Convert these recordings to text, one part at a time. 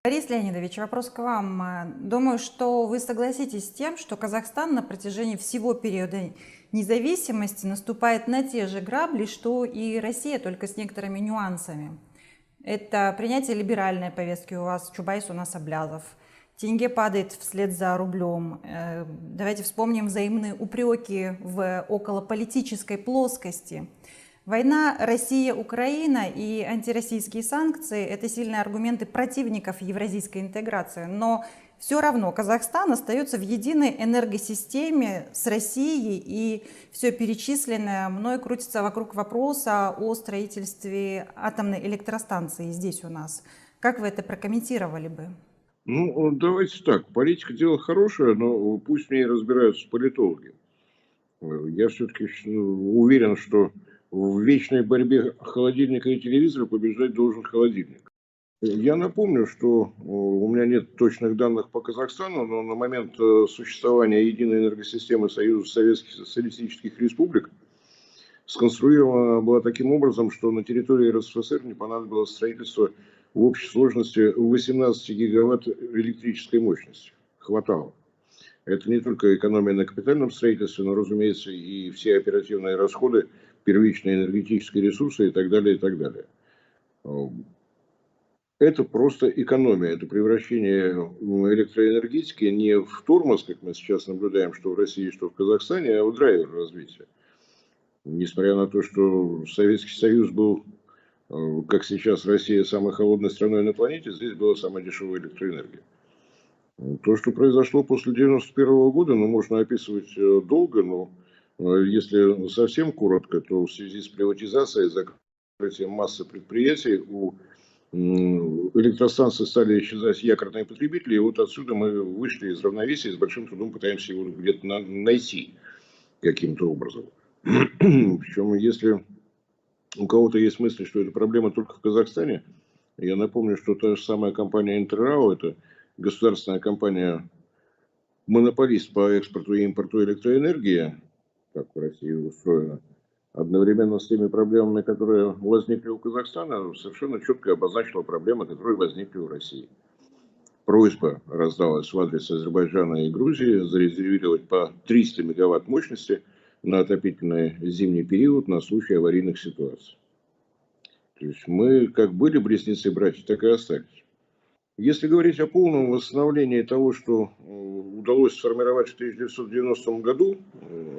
Борис Леонидович, вопрос к вам. Думаю, что вы согласитесь с тем, что Казахстан на протяжении всего периода независимости наступает на те же грабли, что и Россия, только с некоторыми нюансами. Это принятие либеральной повестки у вас, Чубайс у нас Аблязов. Тенге падает вслед за рублем. Давайте вспомним взаимные упреки в околополитической плоскости. Война Россия-Украина и антироссийские санкции – это сильные аргументы противников евразийской интеграции. Но все равно Казахстан остается в единой энергосистеме с Россией, и все перечисленное мной крутится вокруг вопроса о строительстве атомной электростанции здесь у нас. Как вы это прокомментировали бы? Ну, давайте так. Политика дело хорошее, но пусть в ней разбираются политологи. Я все-таки уверен, что в вечной борьбе холодильника и телевизора побеждать должен холодильник. Я напомню, что у меня нет точных данных по Казахстану, но на момент существования единой энергосистемы Союза Советских Социалистических Республик сконструирована была таким образом, что на территории РСФСР не понадобилось строительство в общей сложности 18 гигаватт электрической мощности. Хватало. Это не только экономия на капитальном строительстве, но, разумеется, и все оперативные расходы, первичные энергетические ресурсы и так далее, и так далее. Это просто экономия, это превращение электроэнергетики не в тормоз, как мы сейчас наблюдаем, что в России, что в Казахстане, а в драйвер развития. Несмотря на то, что Советский Союз был, как сейчас Россия, самой холодной страной на планете, здесь была самая дешевая электроэнергия. То, что произошло после 1991 года, можно описывать долго, но если совсем коротко, то в связи с приватизацией, закрытием массы предприятий, у электростанции стали исчезать якорные потребители, и вот отсюда мы вышли из равновесия и с большим трудом пытаемся его где-то найти каким-то образом. Причем, если у кого-то есть мысли, что эта проблема только в Казахстане, я напомню, что та же самая компания Интеррао, это государственная компания, монополист по экспорту и импорту электроэнергии, как в России устроено, одновременно с теми проблемами, которые возникли у Казахстана, совершенно четко обозначила проблемы, которые возникли у России. Просьба раздалась в адрес Азербайджана и Грузии зарезервировать по 300 мегаватт мощности на отопительный зимний период на случай аварийных ситуаций. То есть мы как были близнецы-братья, так и остались. Если говорить о полном восстановлении того, что удалось сформировать в 1990 году,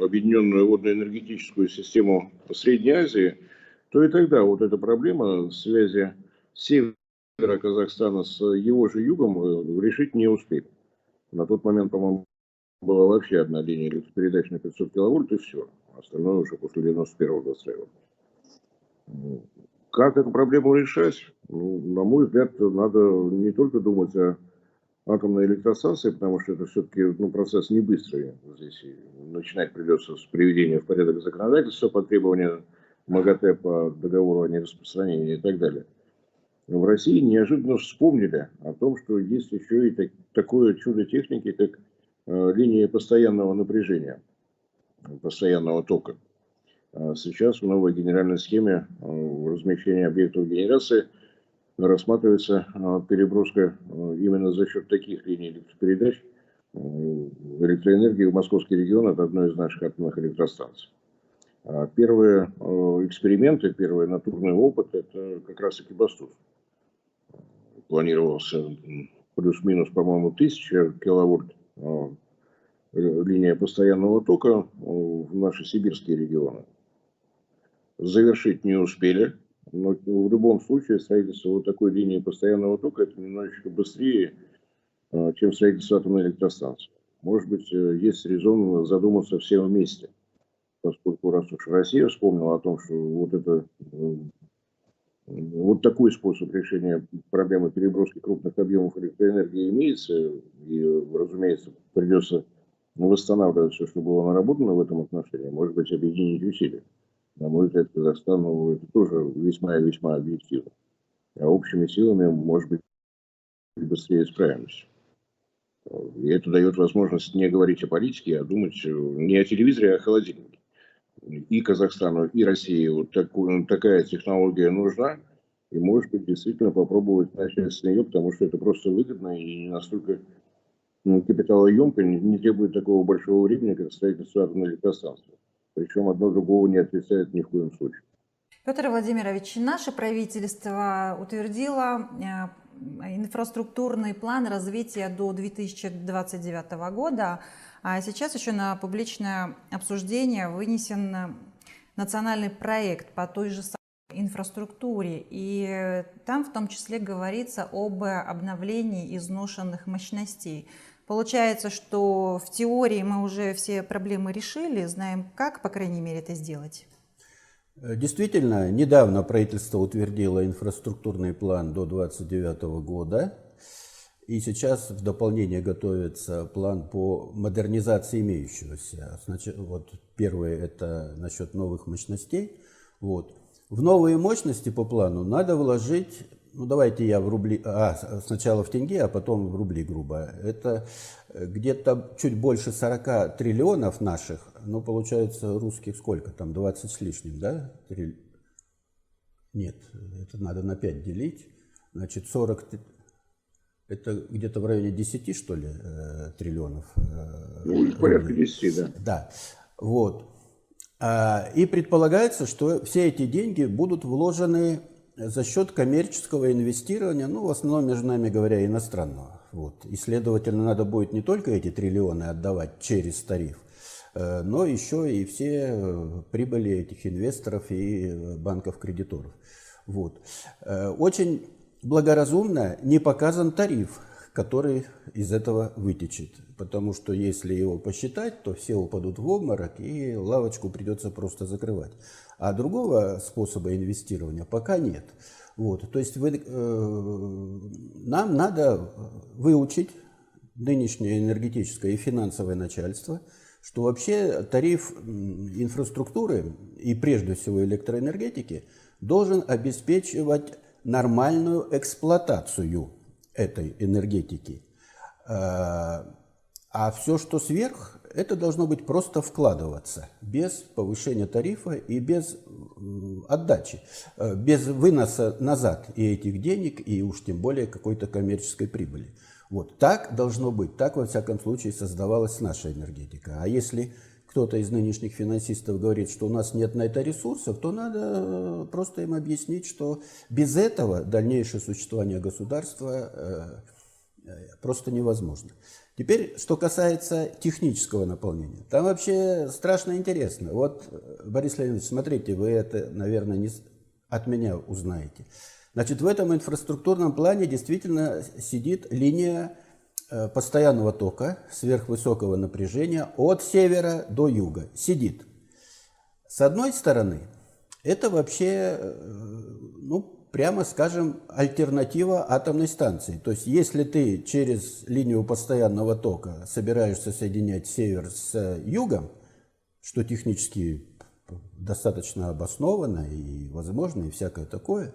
объединенную водно-энергетическую систему Средней Азии, то и тогда вот эта проблема связи севера Казахстана с его же югом решить не успели. На тот момент, по-моему, была вообще одна линия электропередач на 500 киловольт и все. Остальное уже после 91-го достраивалось. Как эту проблему решать? На мой взгляд, надо не только думать о атомной электростанции, потому что это все-таки процесс не быстрый. Здесь начинать придется с приведения в порядок законодательства по требованию МАГАТЭ по договору о нераспространении и так далее. В России неожиданно вспомнили о том, что есть еще и такое чудо техники, как линия постоянного напряжения, постоянного тока. Сейчас в новой генеральной схеме размещения объектов генерации рассматривается переброска именно за счет таких линий электропередач электроэнергии в московский регион от одной из наших атомных электростанций. Первые эксперименты, первый натурный опыт – это как раз Экибастуз. Планировался плюс-минус, по-моему, 1000 киловольт линия постоянного тока в наши сибирские регионы. Завершить не успели, но в любом случае строительство вот такой линии постоянного тока это немножечко быстрее, чем строительство атомной электростанции. Может быть, есть резон задуматься всем вместе, поскольку раз уж Россия вспомнила о том, что вот такой способ решения проблемы переброски крупных объемов электроэнергии имеется, и, разумеется, придется восстанавливать все, что было наработано в этом отношении, может быть, объединить усилия. На мой взгляд, Казахстан это тоже весьма и весьма объективно. А общими силами, может быть, быстрее справимся. И это дает возможность не говорить о политике, а думать не о телевизоре, а о холодильнике. И Казахстану, и России вот такая технология нужна. И, может быть, действительно попробовать начать с нее, потому что это просто выгодно и не настолько капиталоемко, не требует такого большого времени, как строительство атомной электростанции. Причем одно другого не отрицает ни в коем случае. Петр Владимирович, наше правительство утвердило инфраструктурный план развития до 2029 года, а сейчас еще на публичное обсуждение вынесен национальный проект по той же самой инфраструктуре, и там в том числе говорится об обновлении изношенных мощностей. Получается, что в теории мы уже все проблемы решили, знаем как, по крайней мере, это сделать. Действительно, недавно правительство утвердило инфраструктурный план до 2029 года, и сейчас в дополнение готовится план по модернизации имеющегося. Значит, вот первое – это насчет новых мощностей. Вот. В новые мощности по плану надо вложить, ну давайте я в рубли, сначала в тенге, а потом в рубли грубо. Это где-то чуть больше 40 триллионов наших, ну получается русских сколько там, 20 с лишним, да? Нет, это надо на 5 делить, значит 40, это где-то в районе 10 что ли триллионов. Ну, порядка 10, да. Да, вот. И предполагается, что все эти деньги будут вложены за счет коммерческого инвестирования, ну, в основном, между нами говоря, иностранного. Вот. И, следовательно, надо будет не только эти триллионы отдавать через тариф, но еще и все прибыли этих инвесторов и банков-кредиторов. Вот. Очень благоразумно не показан тариф, который из этого вытечет. Потому что если его посчитать, то все упадут в обморок и лавочку придется просто закрывать. А другого способа инвестирования пока нет. Вот. То есть нам надо выучить нынешнее энергетическое и финансовое начальство, что вообще тариф инфраструктуры и прежде всего электроэнергетики должен обеспечивать нормальную эксплуатацию этой энергетики. А все, что сверх, это должно быть просто вкладываться, без повышения тарифа и без отдачи, без выноса назад и этих денег, и уж тем более какой-то коммерческой прибыли. Вот так должно быть, так во всяком случае создавалась наша энергетика. А если кто-то из нынешних финансистов говорит, что у нас нет на это ресурсов, то надо просто им объяснить, что без этого дальнейшее существование государства просто невозможно. Теперь, что касается технического наполнения. Там вообще страшно интересно. Вот, Борис Леонидович, смотрите, вы это, наверное, не от меня узнаете. Значит, в этом инфраструктурном плане действительно сидит линия постоянного тока сверхвысокого напряжения от севера до юга. Сидит. С одной стороны, это вообще, ну, прямо скажем, альтернатива атомной станции. То есть, если ты через линию постоянного тока собираешься соединять север с югом, что технически достаточно обосновано и возможно, и всякое такое,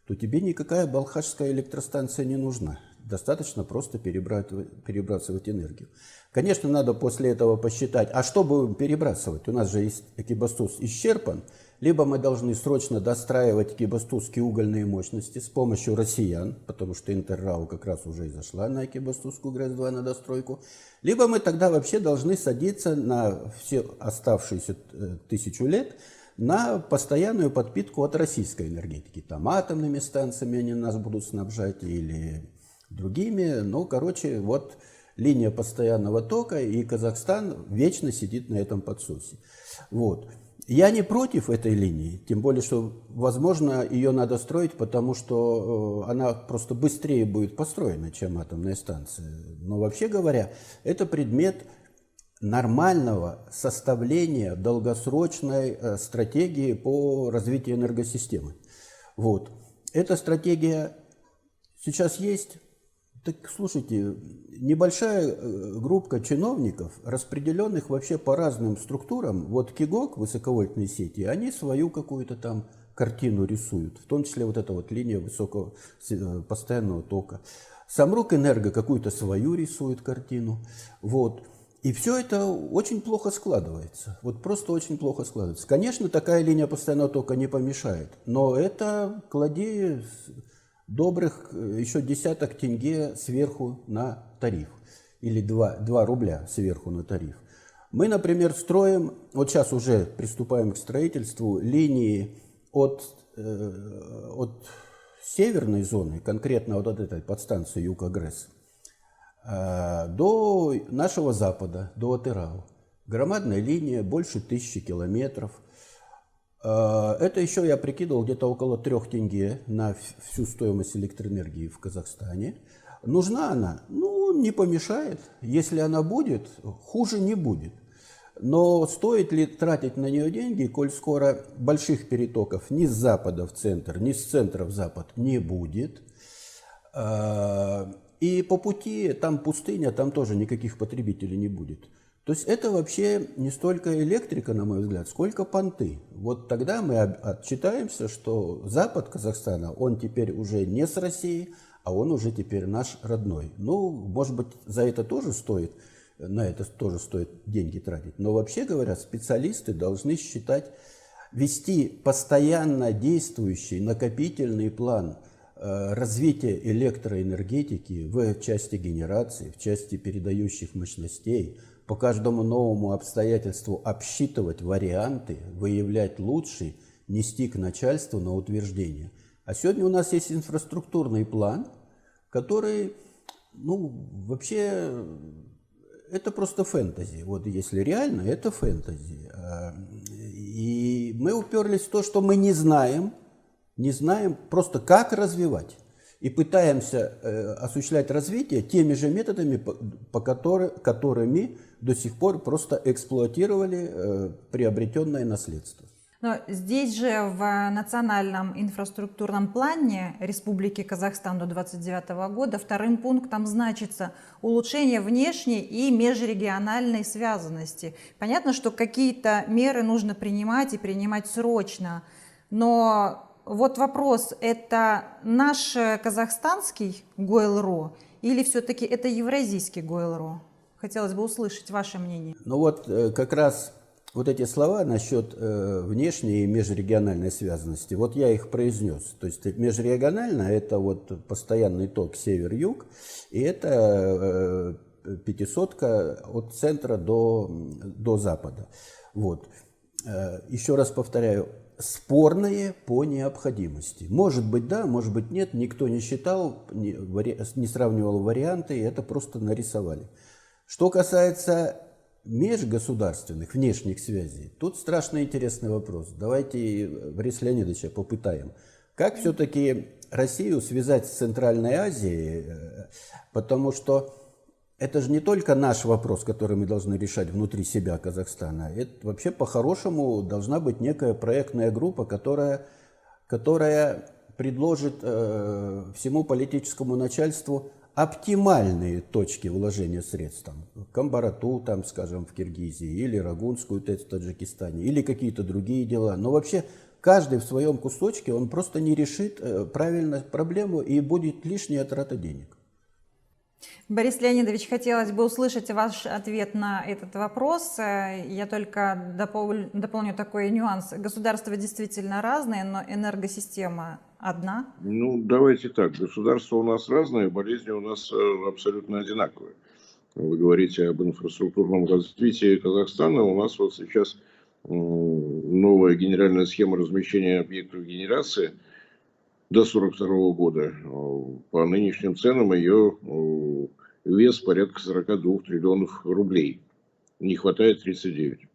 то тебе никакая балхашская электростанция не нужна. Достаточно просто перебрасывать энергию. Конечно, надо после этого посчитать, а что будем перебрасывать? У нас же Экибастуз исчерпан. Либо мы должны срочно достраивать экибастузские угольные мощности с помощью россиян, потому что Интеррау как раз уже и зашла на Экибастузскую ГРЭС-2 на достройку. Либо мы тогда вообще должны садиться на все оставшиеся 1000 лет на постоянную подпитку от российской энергетики. Там атомными станциями они нас будут снабжать или другими. Ну, короче, вот линия постоянного тока, и Казахстан вечно сидит на этом подсосе. Вот. Я не против этой линии, тем более, что, возможно, ее надо строить, потому что она просто быстрее будет построена, чем атомная станция. Но вообще говоря, это предмет нормального составления долгосрочной стратегии по развитию энергосистемы. Вот. Эта стратегия сейчас есть. Так, слушайте, небольшая группа чиновников, распределенных вообще по разным структурам, вот КИГОК, высоковольтные сети, они свою какую-то там картину рисуют, в том числе вот эта вот линия высокого постоянного тока. Самрук Энерго какую-то свою рисует картину. Вот. И все это очень плохо складывается. Вот просто очень плохо складывается. Конечно, такая линия постоянного тока не помешает, но это клади добрых еще десяток тенге сверху на тариф. Или 2 рубля сверху на тариф. Мы, например, строим, вот сейчас уже приступаем к строительству линии от северной зоны, конкретно вот от этой подстанции Юг-Агресс, до нашего запада, до Атырау. Громадная линия, больше 1000 километров. Это еще я прикидывал где-то около 3 тенге на всю стоимость электроэнергии в Казахстане. Нужна она? Ну, не помешает. Если она будет, хуже не будет. Но стоит ли тратить на нее деньги, коль скоро больших перетоков ни с запада в центр, ни с центра в запад не будет. И по пути, там пустыня, там тоже никаких потребителей не будет. То есть это вообще не столько электрика, на мой взгляд, сколько понты. Вот тогда мы отчитаемся, что запад Казахстана, он теперь уже не с Россией, а он уже теперь наш родной. Ну, может быть, за это тоже стоит, на это тоже стоит деньги тратить. Но вообще говоря, специалисты должны считать, вести постоянно действующий накопительный план развития электроэнергетики в части генерации, в части передающих мощностей, по каждому новому обстоятельству обсчитывать варианты, выявлять лучший, нести к начальству на утверждение. А сегодня у нас есть инфраструктурный план, который, ну, вообще, это просто фэнтези. Вот если реально, это фэнтези. И мы уперлись в то, что мы не знаем просто как развивать. И пытаемся осуществлять развитие теми же методами, которыми до сих пор просто эксплуатировали приобретенное наследство. Но здесь же в национальном инфраструктурном плане Республики Казахстан до 2029 года вторым пунктом значится улучшение внешней и межрегиональной связанности. Понятно, что какие-то меры нужно принимать и принимать срочно, но вот вопрос, это наш казахстанский ГОЭЛРО или все-таки это евразийский ГОЭЛРО? Хотелось бы услышать ваше мнение. Ну вот как раз вот эти слова насчет внешней и межрегиональной связанности, вот я их произнес. То есть межрегионально это вот постоянный ток север-юг, и это 500-ка от центра до запада. Вот. Еще раз повторяю, спорные по необходимости. Может быть да, может быть нет, никто не считал, не сравнивал варианты, это просто нарисовали. Что касается межгосударственных внешних связей, тут страшно интересный вопрос. Давайте Бориса Леонидовича попытаем. Как все-таки Россию связать с Центральной Азией, потому что это же не только наш вопрос, который мы должны решать внутри себя Казахстана. Это вообще по-хорошему должна быть некая проектная группа, которая предложит всему политическому начальству оптимальные точки вложения средств. Там, Камбарату, там, скажем, в Киргизии, или Рагунскую ТЭЦ в Таджикистане, или какие-то другие дела. Но вообще каждый в своем кусочке, он просто не решит правильно проблему и будет лишняя трата денег. Борис Леонидович, хотелось бы услышать ваш ответ на этот вопрос. Я только дополню такой нюанс. Государства действительно разные, но энергосистема одна. Ну, давайте так. Государства у нас разные, болезни у нас абсолютно одинаковые. Вы говорите об инфраструктурном развитии Казахстана. У нас вот сейчас новая генеральная схема размещения объектов генерации до 1942 года. По нынешним ценам ее вес порядка 42 триллионов рублей. Не хватает 39.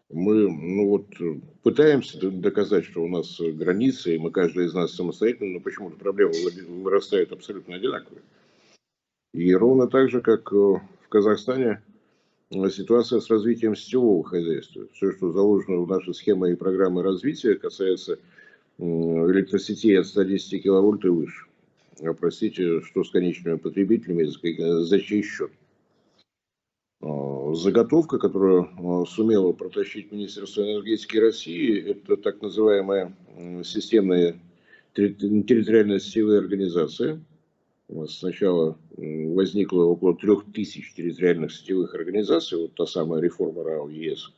Мы пытаемся доказать, что у нас границы, и мы каждый из нас самостоятельно, но почему-то проблемы вырастают абсолютно одинаковые. И ровно так же, как в Казахстане, ситуация с развитием сетевого хозяйства. Все, что заложено в нашей схеме и программе развития, касается электросетей от 110 киловольт и выше. А простите, что с конечными потребителями, за чей счет? Заготовка, которую сумело протащить Министерство энергетики России, это так называемая системная территориальная сетевая организация, У нас сначала возникло около 3000 территориальных сетевых организаций, вот та самая реформа РАО ЕС.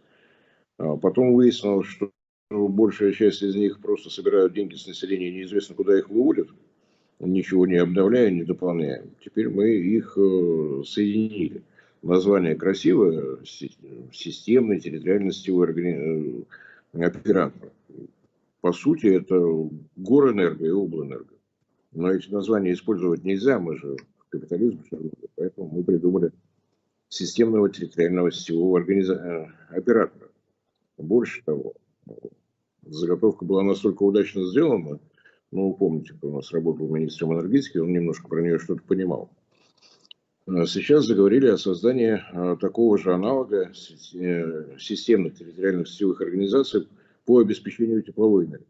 А потом выяснилось, что большая часть из них просто собирают деньги с населения, неизвестно куда их выводят, ничего не обновляя, не дополняя. Теперь мы их соединили. Название красивое, системный территориально-сетевой оператор. По сути, это Горэнерго и Облэнерго. Но эти названия использовать нельзя, мы же в капитализме, поэтому мы придумали системного территориального сетевого оператора. Больше того, заготовка была настолько удачно сделана, ну, вы помните, кто у нас работал министром энергетики, он немножко про нее что-то понимал. Сейчас заговорили о создании такого же аналога системных территориальных сетевых организаций по обеспечению тепловой энергии.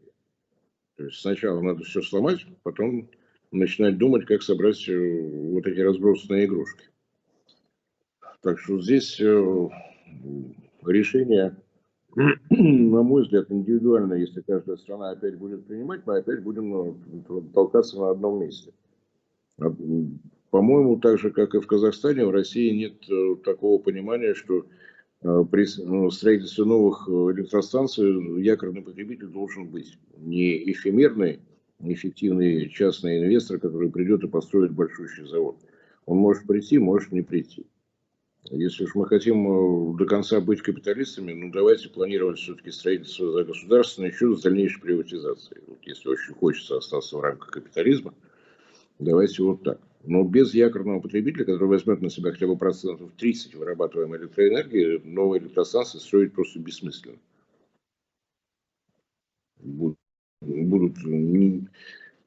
То есть сначала надо все сломать, потом начинать думать, как собрать вот эти разбросанные игрушки. Так что здесь решение, на мой взгляд, индивидуально, если каждая страна опять будет принимать, мы опять будем толкаться на одном месте. По-моему, так же, как и в Казахстане, в России нет такого понимания, что при строительстве новых электростанций якорный потребитель должен быть. Не эфемерный, неэффективный частный инвестор, который придет и построит большущий завод. Он может прийти, может не прийти. Если уж мы хотим до конца быть капиталистами, ну давайте планировать все-таки строительство за государственный счет с дальнейшей приватизацией. Вот если очень хочется остаться в рамках капитализма, давайте вот так. Но без якорного потребителя, который возьмет на себя хотя бы процентов 30 вырабатываемой электроэнергии, новые электростанции строить просто бессмысленно.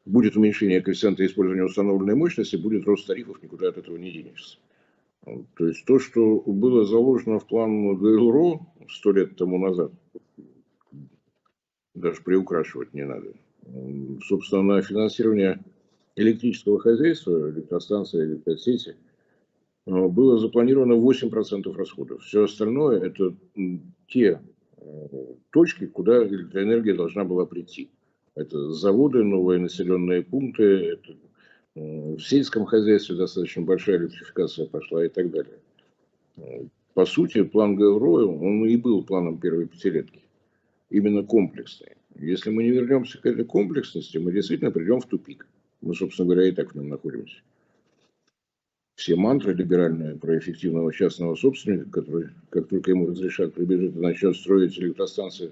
Будет уменьшение коэффициента использования установленной мощности, будет рост тарифов, никуда от этого не денешься. То есть то, что было заложено в план ГЛРО 100 лет тому назад, даже приукрашивать не надо. Собственно, на финансирование электрического хозяйства, электростанции, электросети, было запланировано 8% расходов. Все остальное – это те точки, куда электроэнергия должна была прийти. Это заводы, новые населенные пункты, это в сельском хозяйстве достаточно большая электрификация пошла и так далее. По сути, план ГЛРО, он и был планом первой пятилетки. Именно комплексный. Если мы не вернемся к этой комплексности, мы действительно придем в тупик. Мы, собственно говоря, и так в нем находимся. Все мантры либеральные про эффективного частного собственника, который, как только ему разрешат, прибежит и начнет строить электростанции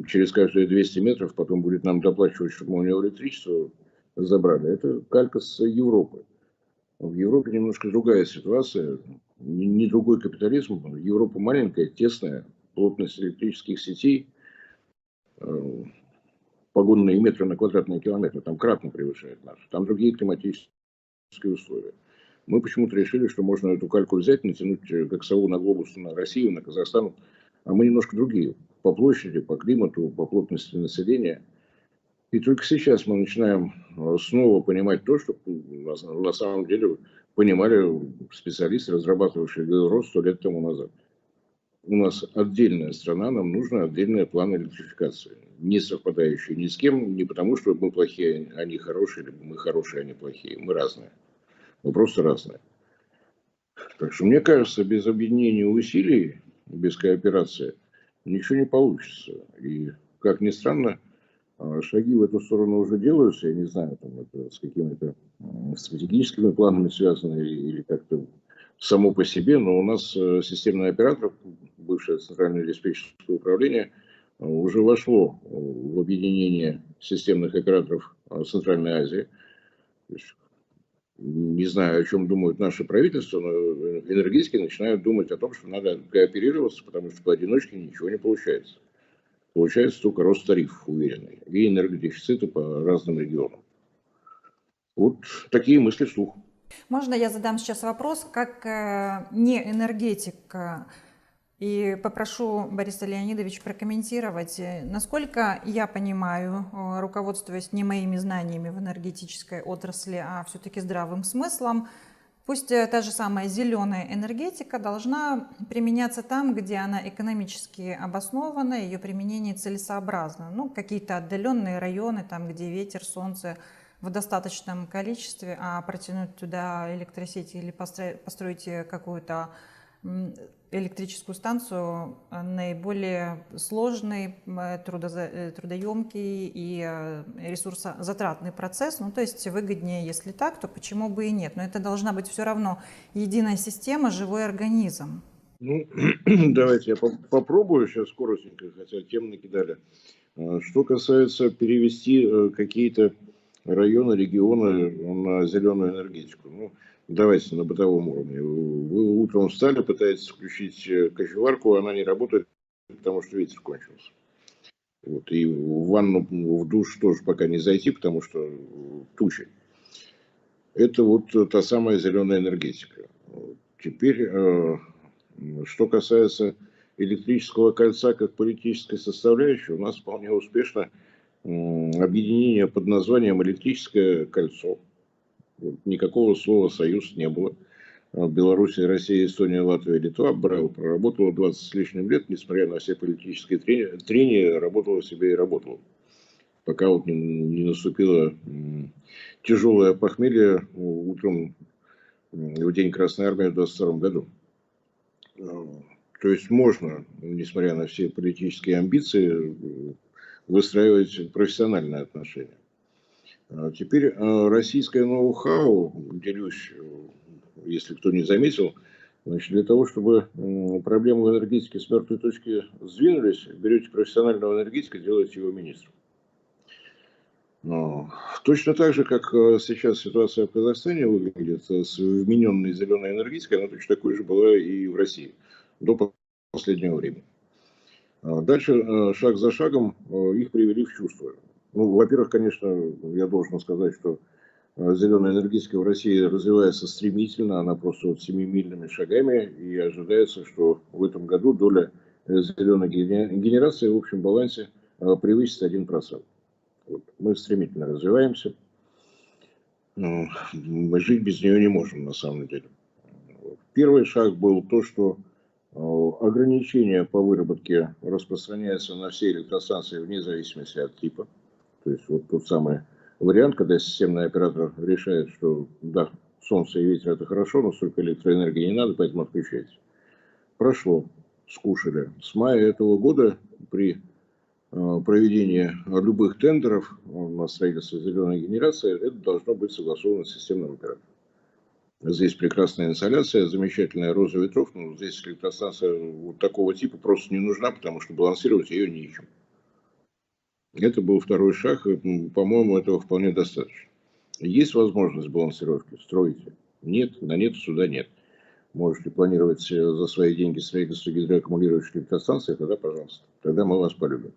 через каждые 200 метров, потом будет нам доплачивать, чтобы мы у него электричество забрали. Это калька с Европы. В Европе немножко другая ситуация, не другой капитализм. Европа маленькая, тесная, плотность электрических сетей, погонные метры на квадратные километры, там кратно превышает наши. Там другие климатические условия. Мы почему-то решили, что можно эту кальку взять, натянуть как сову на глобус на Россию, на Казахстан, а мы немножко другие. По площади, по климату, по плотности населения. И только сейчас мы начинаем снова понимать то, что на самом деле понимали специалисты, разрабатывавшие ГЛРО 100 лет тому назад. У нас отдельная страна, нам нужен отдельный план электрификации, не совпадающий ни с кем, не потому что мы плохие, они хорошие, либо мы хорошие, они плохие. Мы разные. Мы просто разные. Так что мне кажется, без объединения усилий, без кооперации ничего не получится. И, как ни странно, шаги в эту сторону уже делаются. Я не знаю, там это с какими-то стратегическими планами связано или как-то само по себе, но у нас системный оператор, бывшее Центральное диспетчерское управление, уже вошло в объединение системных операторов Центральной Азии. Не знаю, о чем думают наши правительства, но энергетики начинают думать о том, что надо кооперироваться, потому что поодиночке ничего не получается. Получается только рост тарифов уверенный и энергодефициты по разным регионам. Вот такие мысли вслух. Можно я задам сейчас вопрос, как не энергетик, и попрошу Бориса Леонидовича прокомментировать. Насколько я понимаю, руководствуясь не моими знаниями в энергетической отрасли, а все-таки здравым смыслом, пусть та же самая зеленая энергетика должна применяться там, где она экономически обоснована, ее применение целесообразно. Ну, какие-то отдаленные районы, там, где ветер, солнце в достаточном количестве, а протянуть туда электросети или построить какую-то электрическую станцию наиболее сложный, трудоемкий и ресурсозатратный процесс. Ну, то есть выгоднее, если так, то почему бы и нет. Но это должна быть все равно единая система, живой организм. Ну, давайте я попробую сейчас коротенько, хотя тем накидали. Что касается перевести какие-то районы, регионы на зеленую энергетику. Ну, давайте на бытовом уровне. Вы утром встали, пытаетесь включить кофеварку, она не работает, потому что ветер кончился. Вот. И в ванну, в душ тоже пока не зайти, потому что тучи. Это вот та самая зеленая энергетика. Теперь, что касается электрического кольца как политической составляющей, у нас вполне успешно объединение под названием «Электрическое кольцо». Никакого слова «союз» не было. Белоруссия, Россия, Эстония, Латвия, Литва проработала 20 с лишним лет, несмотря на все политические трения, работала себе и работала. Пока вот не наступило тяжелое похмелье утром в День Красной Армии в 22 году. То есть можно, несмотря на все политические амбиции, выстраивать профессиональные отношения. Теперь российское ноу-хау, делюсь, если кто не заметил, значит, для того, чтобы проблемы в энергетике с мертвой точки сдвинулись, берете профессионального энергетика, делаете его министром. Точно так же, как сейчас ситуация в Казахстане выглядит с вмененной зеленой энергетикой, она точно такой же была и в России до последнего времени. Дальше, шаг за шагом, их привели в чувство. Ну, во-первых, конечно, я должен сказать, что зеленая энергетика в России развивается стремительно, она просто вот семимильными шагами, и ожидается, что в этом году доля зеленой генерации в общем балансе превысит 1%. Вот. Мы стремительно развиваемся, мы жить без нее не можем на самом деле. Первый шаг был то, что ограничение по выработке распространяется на все электростанции вне зависимости от типа. То есть вот тот самый вариант, когда системный оператор решает, что да, солнце и ветер это хорошо, но столько электроэнергии не надо, поэтому отключайте. Прошло, скушали. С мая этого года при проведении любых тендеров на строительство зеленой генерации это должно быть согласовано с системным оператором. Здесь прекрасная инсоляция, замечательная роза ветров, но здесь электростанция вот такого типа просто не нужна, потому что балансировать ее нечем. Это был второй шаг, и, по-моему, этого вполне достаточно. Есть возможность балансировки, стройте. Нет, на нет суда нет. Можете планировать за свои деньги строительство гидроаккумулирующих электростанций, тогда, пожалуйста, тогда мы вас полюбим.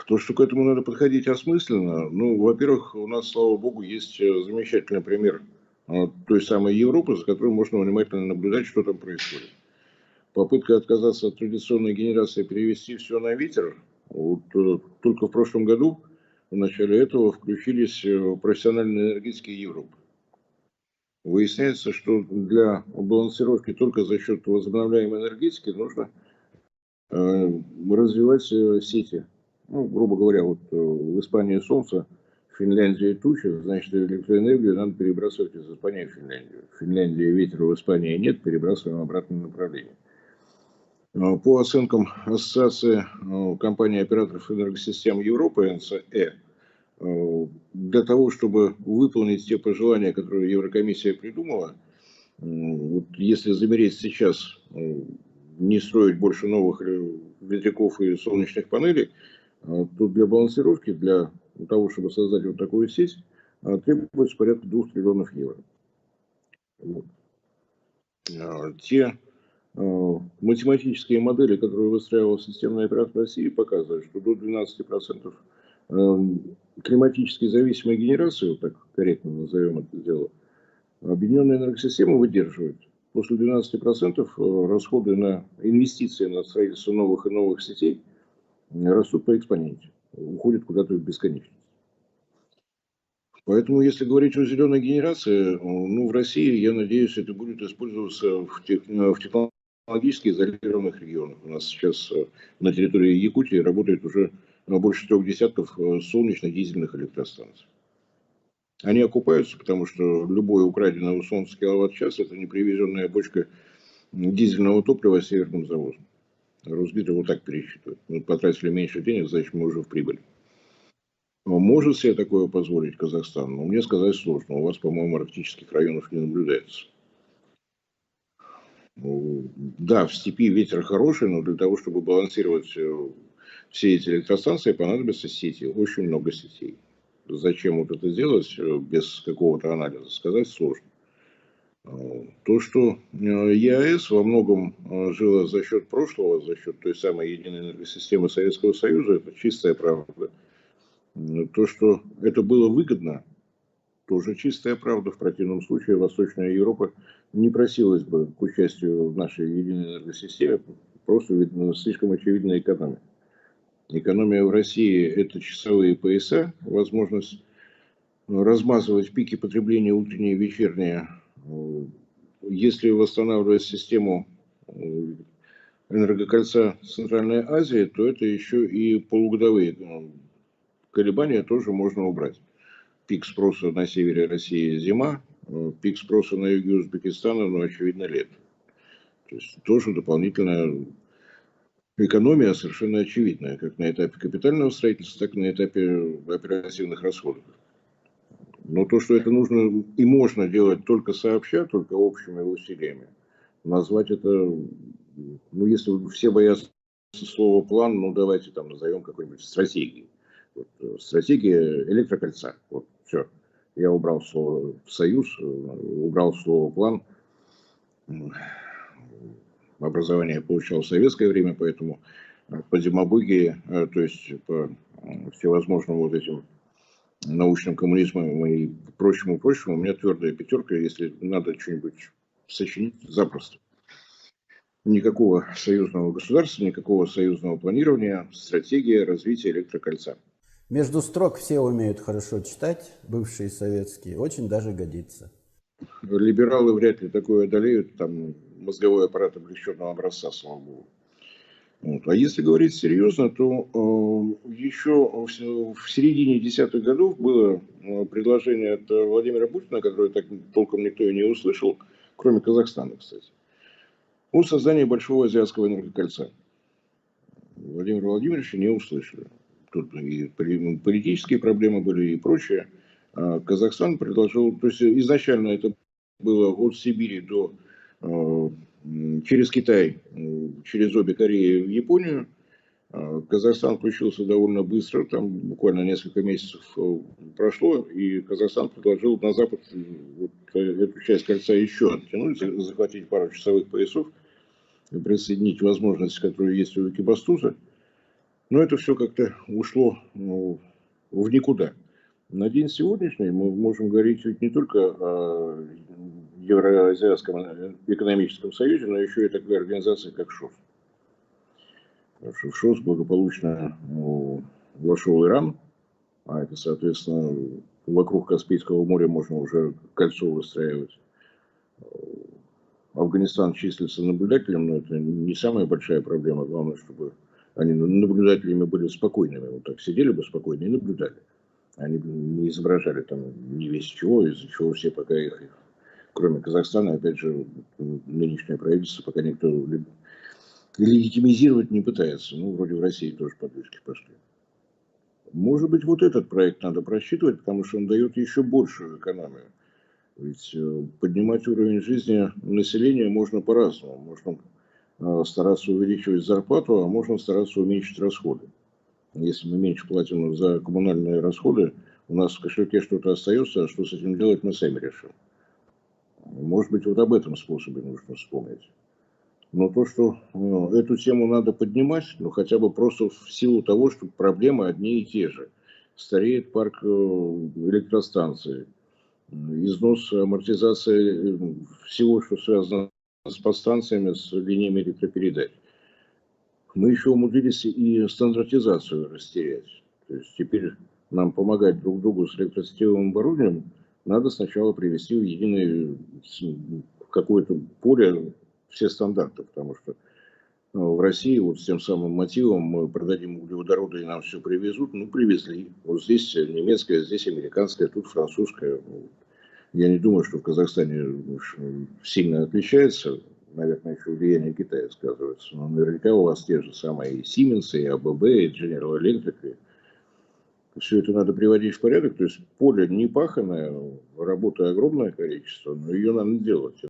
То, что к этому надо подходить осмысленно, ну, во-первых, у нас, слава богу, есть замечательный пример той самой Европы, за которой можно внимательно наблюдать, что там происходит. Попытка отказаться от традиционной генерации и перевести все на ветер. Вот, только в прошлом году, в начале этого, включились профессиональные энергетики Европы. Выясняется, что для балансировки только за счет возобновляемой энергетики нужно развивать сети. Ну, грубо говоря, вот в Испании солнце, в Финляндии тучи, значит, электроэнергию надо перебрасывать из Испании в Финляндию. В Финляндии ветра, в Испании нет, перебрасываем в обратном направлении. По оценкам Ассоциации компаний операторов энергосистем Европы, НСЭ, для того, чтобы выполнить те пожелания, которые Еврокомиссия придумала, вот если замереть сейчас, не строить больше новых ветряков и солнечных панелей, то для балансировки, для того, чтобы создать вот такую сеть, требуется порядка 2 триллионов евро. Вот. Те математические модели, которые выстраивал системный оператор России, показывают, что до 12% климатически зависимой генерации, вот так корректно назовем это дело, объединенная энергосистема выдерживает. После 12% расходы на инвестиции на строительство новых и новых сетей растут по экспоненте, уходят куда-то в бесконечность. Поэтому, если говорить о зеленой генерации, ну, в России, я надеюсь, это будет использоваться в технологически изолированных регионах. У нас сейчас на территории Якутии работает уже больше 3 десятков солнечно-дизельных электростанций. Они окупаются, потому что любой украденный у Солнца киловатт-час – это непривезенная бочка дизельного топлива с северным завозом. Росгидро вот так пересчитывает. Мы потратили меньше денег, значит, мы уже в прибыли. Но может себе такое позволить Казахстан? Ну, мне сказать сложно. У вас, по-моему, арктических районов не наблюдается. Ну, да, в степи ветер хороший, но для того, чтобы балансировать все эти электростанции, понадобятся сети, очень много сетей. Зачем вот это делать без какого-то анализа, сказать сложно. То, что ЕАЭС во многом жила за счет прошлого, за счет той самой единой энергосистемы Советского Союза, это чистая правда. То, что это было выгодно, тоже чистая правда. В противном случае Восточная Европа не просилась бы к участию в нашей единой энергосистеме, просто видно, слишком очевидная экономия. Экономия в России – это часовые пояса, возможность размазывать пики потребления утренние и вечерние. Если восстанавливать систему энергокольца Центральной Азии, то это еще и полугодовые колебания тоже можно убрать. Пик спроса на севере России зима, пик спроса на юге Узбекистана, ну, очевидно, лето. То есть тоже дополнительная экономия совершенно очевидная, как на этапе капитального строительства, так и на этапе оперативных расходов. Но то, что это нужно и можно делать только сообща, только общими усилиями, назвать это, ну, если все боятся слова план, ну, давайте там назовем какой-нибудь стратегией. Вот, стратегия электрокольца. Вот, все. Я убрал слово союз, убрал слово план. Образование я получал в советское время, поэтому по демагогии, то есть по всевозможным вот этим научным коммунизмом и прочему, у меня твердая пятерка, если надо что-нибудь сочинить, запросто. Никакого союзного государства, никакого союзного планирования, стратегия развития электрокольца. Между строк все умеют хорошо читать, бывшие советские, очень даже годится. Либералы вряд ли такое одолеют, там мозговой аппарат облегченного образца, слава богу. Вот. А если говорить серьезно, то еще в середине десятых годов было предложение от Владимира Путина, которое так толком никто и не услышал, кроме Казахстана, кстати, о создании Большого Азиатского энергокольца. Владимира Владимировича не услышали. Тут и политические проблемы были и прочее. Казахстан предложил, то есть изначально это было от Сибири до через Китай, через обе Кореи в Японию. Казахстан включился довольно быстро, там буквально несколько месяцев прошло, и Казахстан предложил на Запад вот эту часть кольца еще оттянуть, захватить пару часовых поясов, присоединить возможности, которые есть у Экибастуза. Но это все как-то ушло в никуда. На день сегодняшний мы можем говорить ведь не только о Евразиатском экономическом союзе, но еще и такой организации, как ШОС. Потому что в ШОС благополучно вошел Иран, а это, соответственно, вокруг Каспийского моря можно уже кольцо выстраивать. Афганистан числится наблюдателем, но это не самая большая проблема. Главное, чтобы они наблюдателями были спокойными. Вот так сидели бы спокойно и наблюдали. Они не изображали там не весь чего, из-за чего все пока их, кроме Казахстана, опять же, нынешнее правительство пока никто легитимизировать не пытается. Ну, вроде в России тоже подвижки пошли. Может быть, вот этот проект надо просчитывать, потому что он дает еще большую экономию. Ведь поднимать уровень жизни населения можно по-разному. Можно стараться увеличивать зарплату, а можно стараться уменьшить расходы. Если мы меньше платим за коммунальные расходы, у нас в кошельке что-то остается, а что с этим делать, мы сами решим. Может быть, вот об этом способе нужно вспомнить. Но то, что эту тему надо поднимать, ну хотя бы просто в силу того, что проблемы одни и те же. Стареет парк электростанций, износ, амортизация всего, что связано с подстанциями, с линиями электропередач. Мы еще умудрились и стандартизацию растерять. То есть теперь нам помогать друг другу с электросетевым оборудованием надо сначала привести в единое какое-то поле все стандарты, потому что в России вот с тем самым мотивом мы продадим углеводороды и нам все привезут. Ну, привезли. Вот здесь немецкая, здесь американская, тут французская. Я не думаю, что в Казахстане уж сильно отличается. Наверное, еще влияние Китая сказывается. Но наверняка у вас те же самые и Siemens, и АББ, и General Electric. Все это надо приводить в порядок. То есть поле не паханое, работы огромное количество, но ее надо делать.